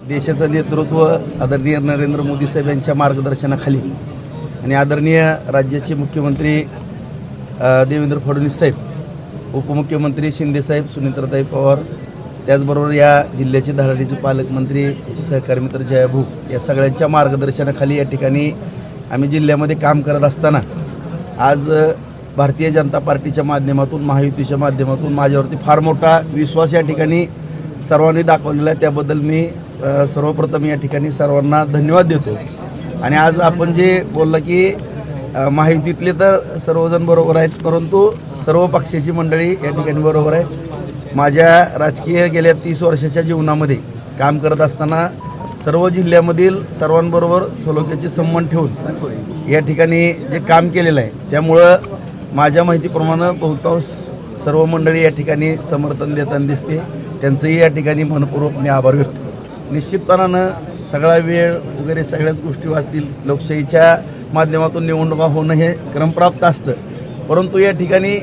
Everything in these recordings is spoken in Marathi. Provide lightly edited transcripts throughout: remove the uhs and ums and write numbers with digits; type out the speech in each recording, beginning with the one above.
देशाचं नेतृत्व आदरणीय नरेंद्र मोदी साहेब यांच्या मार्गदर्शनाखाली आणि आदरणीय राज्याचे मुख्यमंत्री देवेंद्र फडणवीस साहेब, उपमुख्यमंत्री शिंदेसाहेब, सुनीत्राताई पवार, त्याचबरोबर या जिल्ह्याचे धडाडीचे पालकमंत्री, सहकारी मित्र जयाभाऊ या सगळ्यांच्या मार्गदर्शनाखाली या ठिकाणी आम्ही जिल्ह्यामध्ये काम करत असताना आज भारतीय जनता पार्टीच्या माध्यमातून, महायुतीच्या माध्यमातून माझ्यावरती फार मोठा विश्वास या ठिकाणी सर्वांनी दाखवलेला आहे. त्याबद्दल मी सर्वप्रथम या ठिकाणी सर्वांना धन्यवाद देतो. आणि आज आपण जे बोललं की महायुतीतले तर सर्वजण बरोबर आहेत, परंतु सर्व पक्षाची मंडळी या ठिकाणी बरोबर आहे. माझ्या राजकीय गेल्या 30 वर्षाच्या जीवनामध्ये काम करत असताना सर्व जिल्ह्यामधील सर्वांबरोबर सलोख्याचे संबंध ठेवून या ठिकाणी जे काम केलेलं आहे, त्यामुळं माझ्या माहितीप्रमाणे बहुतांश सर्व मंडळी या ठिकाणी समर्थन देताना दिसते. त्यांचंही या ठिकाणी मनपूर्वक मी आभार व्यक्त करतो. निश्चितपणानं सगळा वेळ वगैरे सगळ्याच गोष्टी वाचतील. लोकशाहीच्या माध्यमातून निवडणुका होणं हे क्रमप्राप्त असतं, परंतु या ठिकाणी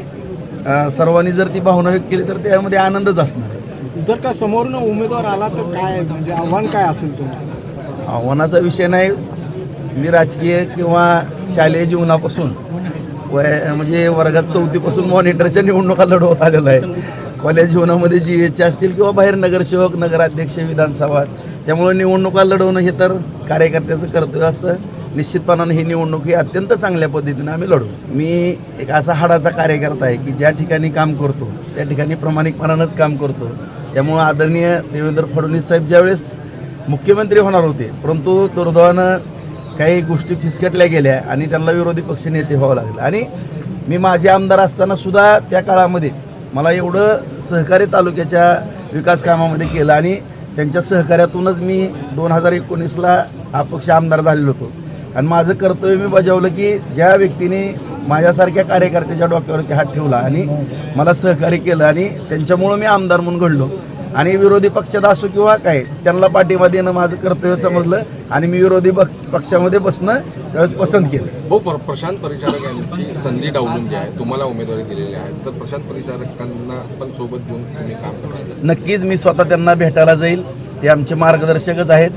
सर्वांनी जर ती भावना व्यक्त केली तर त्यामध्ये आनंदच असणार. जर का समोरून उमेदवार आला तर काय म्हणजे आव्हान काय असेल तुमचं? आव्हानाचा विषय नाही. मी राजकीय किंवा शालेय जीवनापासून म्हणजे वर्गात 4थी पासून मॉनिटरच्या निवडणुका लढवत आलेलो आहे. कॉलेज जीवनामध्ये GH असतील किंवा बाहेर नगरसेवक, नगराध्यक्ष, विधानसभा, त्यामुळे निवडणुका लढवणं हे तर कार्यकर्त्याचं कर्तव्य असतं. निश्चितपणाने ही निवडणूक ही अत्यंत चांगल्या पद्धतीने आम्ही लढू. मी एक असा हाडाचा कार्यकर्ता आहे की ज्या ठिकाणी काम करतो त्या ठिकाणी प्रामाणिकपणानंच काम करतो. त्यामुळं आदरणीय देवेंद्र फडणवीस साहेब ज्यावेळेस मुख्यमंत्री होणार होते, परंतु दुर्दैवानं काही गोष्टी फिसकटल्या गेल्या आणि त्यांना विरोधी पक्ष नेते व्हावं लागलं. आणि मी माझे आमदार असताना सुद्धा त्या काळामध्ये मला एवढं सहकारी तालुक्याच्या विकास कामामध्ये केलं आणि त्यांच्या सहकार्यातूनच मी 2019ला अपक्ष आमदार झालेलो होतो. आणि माझं कर्तव्य मी बजावलं की ज्या व्यक्तीने माझ्यासारख्या कार्यकर्त्याच्या डोक्यावरती हात ठेवला आणि मला सहकार्य केलं आणि त्यांच्यामुळं मी आमदार म्हणून घडलो आणि विरोधी पक्षात असो किंवा काय, त्यांना पाठिंबा देणं माझं कर्तव्य समजलं आणि मी विरोधी पक्षामध्ये बसणं त्यावेळेस पसंत केलं. हो, प्रशांत परिचारक यांची संधी डावलून जी आहे, तुम्हाला उमेदवारी दिलेली आहे, तर प्रशांत परिचारकांना पण सोबत घेऊन तुम्ही काम करणार? नक्कीच मी स्वतः त्यांना भेटायला जाईल. ते आमचे मार्गदर्शकच आहेत,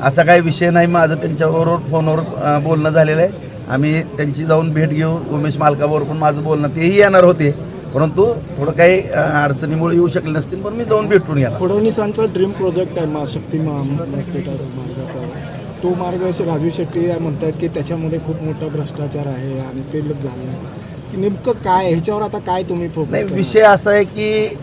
असा काही विषय नाही. माझं त्यांच्याबरोबर फोनवर बोलणं झालेलं आहे. आम्ही त्यांची जाऊन भेट घेऊ. उमेश मालकाबरोबर पण माझं बोलणं, तेही येणार होते, परंतु थोडं काही अडचणीमुळे येऊ शकले नसतील, पण मी जाऊन भेटून येणार. फडणवीसांचा ड्रीम प्रोजेक्ट आहे महाशक्ती मार्गाचा. तो मार्ग राजू शेट्टी म्हणतात की त्याच्यामध्ये खूप मोठा भ्रष्टाचार आहे आणि ते झालं की नेमकं काय, ह्याच्यावर आता काय तुम्ही नाही, विषय असा आहे की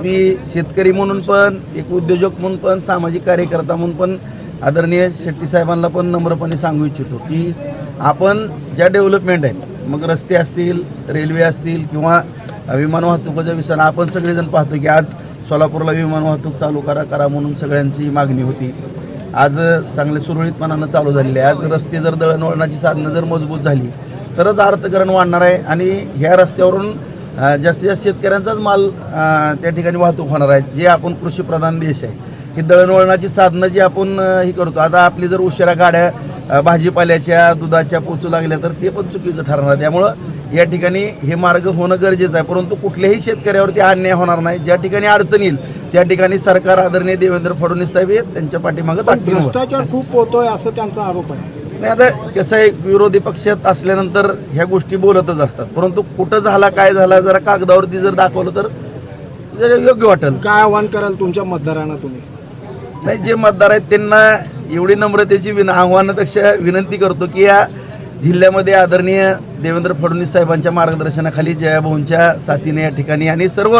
मी शेतकरी म्हणून पण, एक उद्योजक म्हणून पण, सामाजिक कार्यकर्ता म्हणून पण आदरणीय शेट्टी साहेबांना पण नम्रपणे सांगू इच्छितो की आपण ज्या डेव्हलपमेंट आहेत, मग रस्ते असतील, रेल्वे असतील किंवा विमान वाहतुकीच्या विषयानं आपण सगळेजण पाहतो की आज सोलापूरला विमान वाहतूक चालू करा म्हणून सगळ्यांची मागणी होती. आज चांगले सुरळीतपणानं चालू झालेले आहे. आज रस्ते जर दळणवळणाची साधनं जर मजबूत झाली तरच अर्थकरण वाढणार आहे आणि ह्या रस्त्यावरून जास्तीत जास्त शेतकऱ्यांचाच माल त्या ठिकाणी वाहतूक होणार आहे. जे आपण कृषीप्रधान देश आहे, ही दळणवळणाची साधनं जी आपण ही करतो, आता आपली जर उशिरा गाड्या भाजीपाल्याच्या, दुधाच्या पोचू लागल्या तर ते पण चुकीचं ठरणार आहे. त्यामुळं या ठिकाणी हे मार्ग होणं गरजेचं आहे, परंतु कुठल्याही शेतकऱ्यावरती अन्याय होणार नाही. ज्या ठिकाणी अडचण येईल त्या ठिकाणी सरकार आदरणीय देवेंद्र फडणवीस साहेब त्यांच्या पाठीमागं भ्रष्टाचार खूप होतोय असं त्यांचा आरोप आहे. नाही, आता कसं आहे, विरोधी पक्षात असल्यानंतर ह्या गोष्टी बोलतच असतात, परंतु कुठं झाला, काय झाला, जरा कागदावरती जर दाखवलं तर जरा योग्य वाटेल. काय आव्हान कराल तुमच्या मतदारांना तुम्ही? नाही, जे मतदार आहेत त्यांना एवढी नम्रतेची आव्हानापेक्षा विनंती करतो की या जिल्ह्यामध्ये आदरणीय देवेंद्र फडणवीस साहेबांच्या मार्गदर्शनाखाली, जयाभाऊंच्या साथीने या ठिकाणी आणि सर्व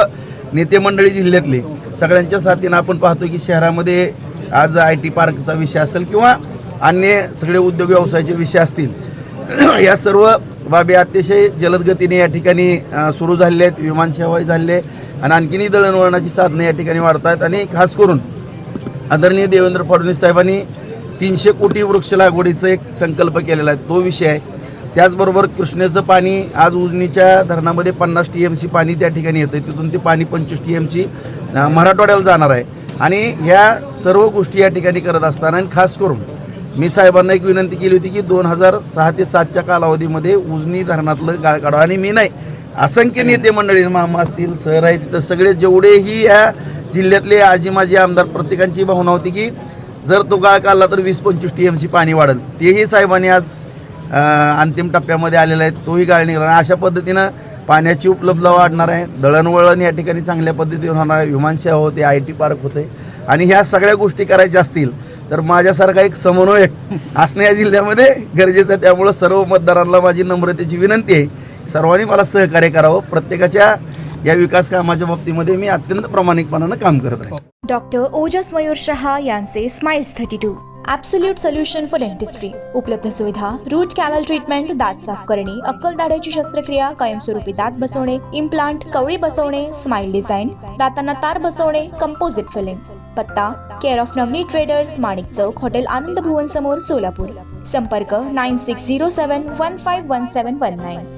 नेते मंडळी जिल्ह्यातले सगळ्यांच्या साथीनं आपण पाहतो की शहरामध्ये आज IT पार्कचा विषय असेल किंवा अन्य सगळे उद्योग व्यवसायाचे विषय असतील, या सर्व बाबी अतिशय जलद गतीने या ठिकाणी सुरू झालेले आहेत. विमानसेवाही झालेली आहे आणि आणखीनही दळणवळणाची साधनं या ठिकाणी वाढत आहेत. आणि खास करून आदरणीय देवेंद्र फडणवीस साहेबांनी 300 कोटी वृक्ष लागवडीचा एक संकल्प केलेला आहे, तो विषय आहे. त्याचबरोबर कृष्णेचं पाणी आज उजनीच्या धरणामध्ये 50 TMC पाणी त्या ठिकाणी येतं, तिथून ते पाणी 25 TMC मराठवाड्याला जाणार आहे. आणि ह्या सर्व गोष्टी या ठिकाणी करत असताना आणि खास करून मी साहेबांना एक विनंती केली होती की 2006 ते 2007च्या कालावधीमध्ये उजनी धरणातलं गाळ काढा. आणि मी नाही, असंख्य नेते मंडळी, मामा असतील, सर आहेत, तर सगळे जेवढेही या जिल्ह्यातले आजी माजी आमदार प्रत्येकांची भावना होती की जर तो गाळ काढला तर 20-25 TMC पाणी वाढेल. तेही साहेबांनी आज अंतिम टप्प्यामध्ये आलेला आहे. तोही गाळ निघाला. अशा पद्धतीनं पाण्याची उपलब्धता वाढणार आहे. दळणवळण या ठिकाणी चांगल्या पद्धतीने होणार आहे. विमानसेवा होते, IT पार्क होते आणि ह्या सगळ्या गोष्टी करायच्या असतील तर माझ्यासारखा एक समन्वयक असणं या जिल्ह्यामध्ये गरजेचं आहे. त्यामुळं सर्व मतदारांना माझी नम्रतेची विनंती आहे, सर्वांनी मला सहकार्य करावं. प्रत्येकाच्या या विकास कामाच्या बाबतीमध्ये मी अत्यंत प्रामाणिकपणानं काम करत आहे. डॉक्टर ओजस मयूर शहा यांचे smiles 32 absolute solution for dentistry. उपलब्ध सुविधा: रूट कॅनल ट्रीटमेंट, दात साफ करणे, अक्कल दाढेची शस्त्रक्रिया, कायमस्वरूपी दात बसवणे, इम्प्लांट, कवळी बसवणे, स्माइल डिझाईन, दातांना तार बसवणे, कंपोजिट फिलिंग. पत्ता: care of Navneet traders, Manik Chowk, hotel Anand Bhuvan समोर, सोलापूर. संपर्क: 9607151719.